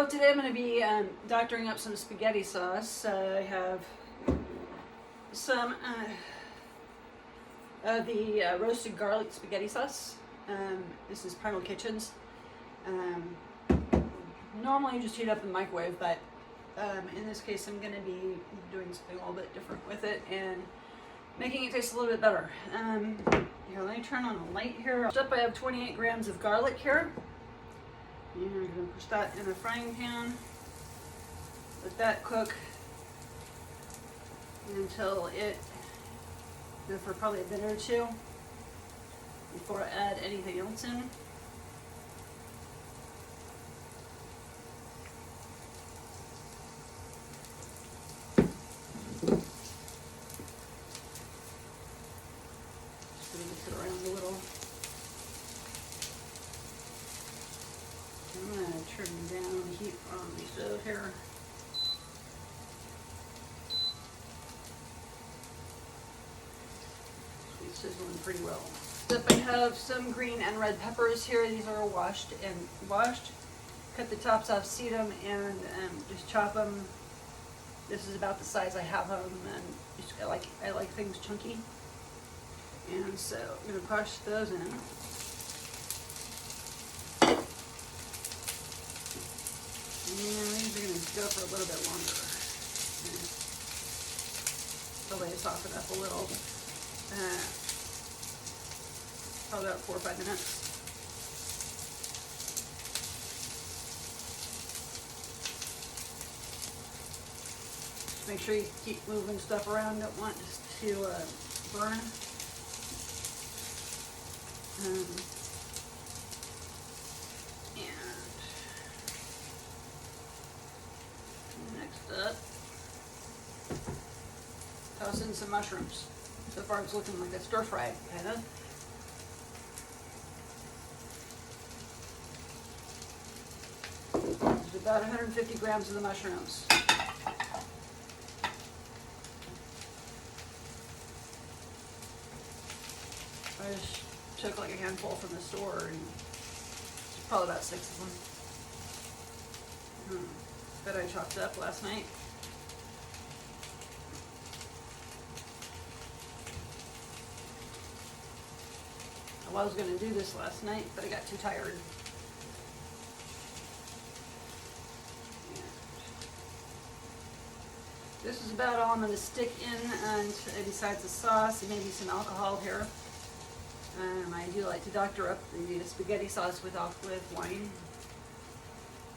today I'm going to be doctoring up some spaghetti sauce. I have some of the roasted garlic spaghetti sauce. This is Primal Kitchen's. Normally you just heat up in the microwave, but in this case I'm going to be doing something a little bit different with it and making it taste a little bit better. Here, let me turn on the light here. First up, I have 28 grams of garlic here. And I'm going to push that in a frying pan. Let that cook until for probably a minute or two before I add anything else in. Just going to mix it around a little. I'm going to turn down the heat on the stove here. It's sizzling pretty well. Next up, I have some green and red peppers here. These are washed. Cut the tops off, seed them, and just chop them. This is about the size I have them, and just, I like things chunky. And so I'm going to push those in. And these are going to go for a little bit longer. So they soften up a little. Probably about 4 or 5 minutes. Just make sure you keep moving stuff around. Don't want it to burn. Next up, toss in some mushrooms. So far it's looking like a stir fry, kind of. There's about 150 grams of the mushrooms. I just took like a handful from the store, and probably about 6 of them. That I chopped up last night. I was going to do this last night, but I got too tired. This is about all I'm going to stick in, and besides the sauce and maybe some alcohol here. I do like to doctor up the spaghetti sauce with wine.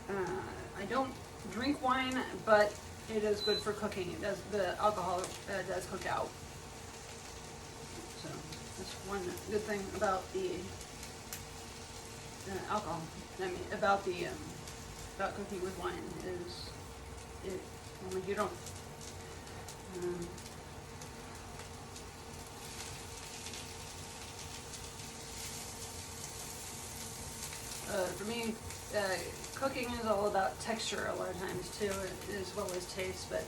I don't drink wine, but it is good for cooking. It does, the alcohol does cook out. So that's one good thing about the alcohol. I mean, about cooking with wine is you don't. For me, cooking is all about texture a lot of times too, as well as taste, but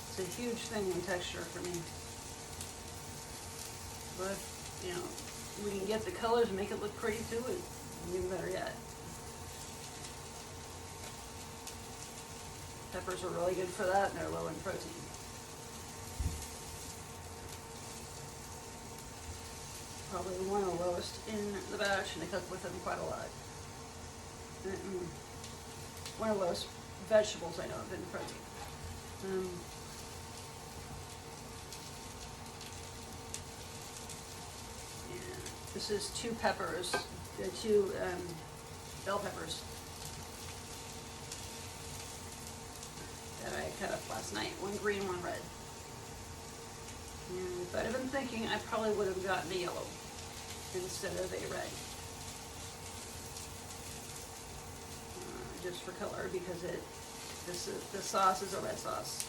it's a huge thing in texture for me. But, you know, we can get the colors and make it look pretty too, it's even better yet. Peppers are really good for that, and they're low in protein. Probably one of the lowest in the batch, and I cook with them quite a lot. One of the lowest vegetables I know of in protein. This is 2 peppers, 2 bell peppers that I cut up last night. 1 green, 1 red. And if I'd have been thinking, I probably would have gotten a yellow instead of a red. Just for color, because the sauce is a red sauce.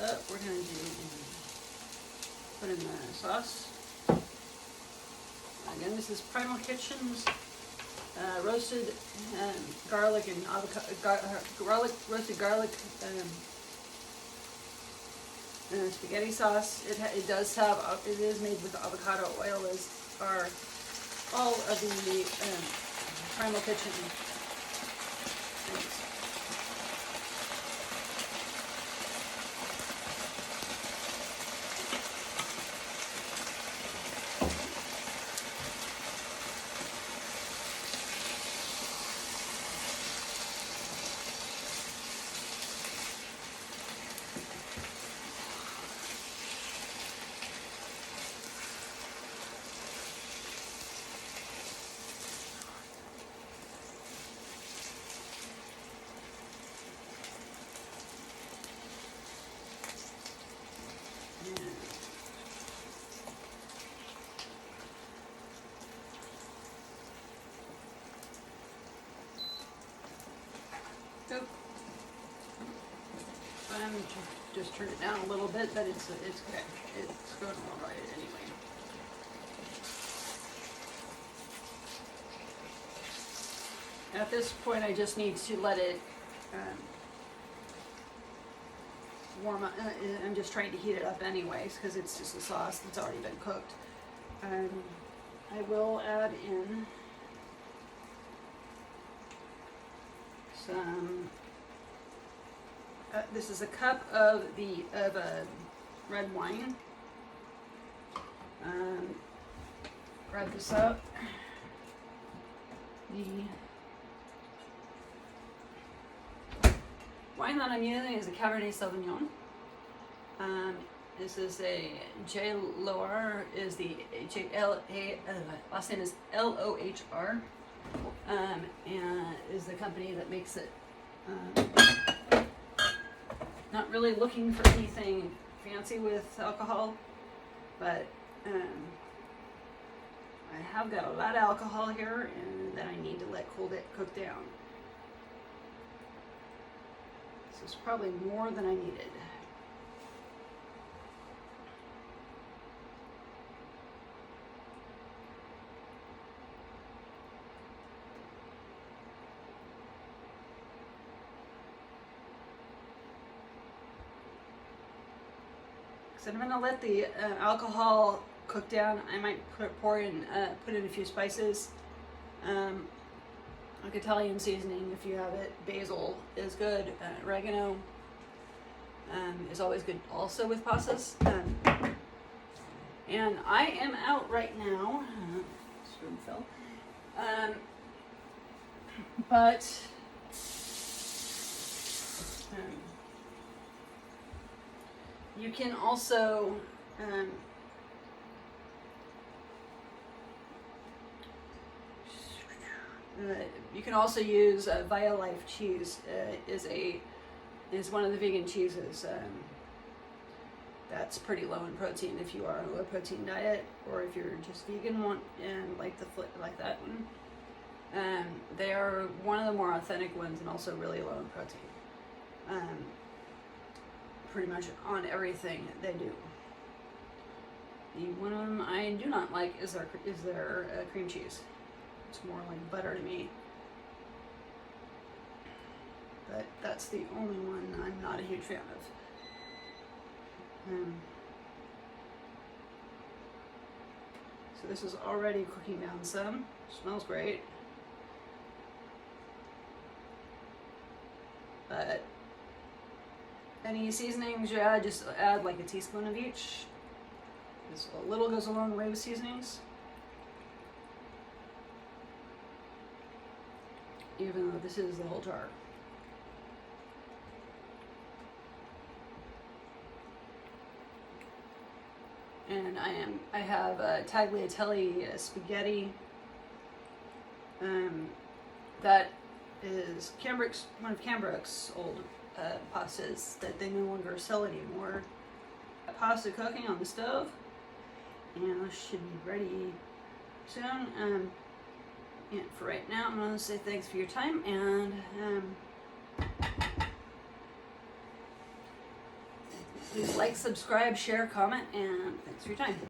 up, we're going to put in the sauce. Again, this is Primal Kitchen's roasted garlic and avocado, roasted garlic spaghetti sauce. It does have, it is made with avocado oil, as are all of the Primal Kitchen things. Nope. I'm just turn it down a little bit, but it's okay. It's going all right anyway. At this point, I just need to let it warm up. I'm just trying to heat it up anyways because it's just a sauce that's already been cooked. I will add in some. This is a cup of red wine. Grab this up. The wine that I'm using is a Cabernet Sauvignon. This is a J. Lohr, is the last name is Lohr, and is the company that makes it. Not really looking for anything fancy with alcohol, but I have got a lot of alcohol here and that I need to let cook down. This is probably more than I needed. So I'm going to let the alcohol cook down. I might put in a few spices. Like Italian seasoning, if you have it. Basil is good. Oregano is always good also with pastas. And I am out right now. Spoon fell. But you can also use Violife cheese. Is one of the vegan cheeses. That's pretty low in protein if you are on a low protein diet, or if you're just vegan like that one. They are one of the more authentic ones and also really low in protein. Pretty much on everything they do. The one of them I do not like is their cream cheese. It's more like butter to me. But that's the only one I'm not a huge fan of. So this is already cooking down some. Smells great. But any seasonings you add, just add like a teaspoon of each. Just a little goes a long way with seasonings. Even though this is the whole jar. And I have tagliatelle spaghetti. That is one of Cambrick's old pastas that they no longer sell anymore. Pasta cooking on the stove, and this should be ready soon. And for right now, I'm going to say thanks for your time, and Please like, subscribe, share, comment, and thanks for your time.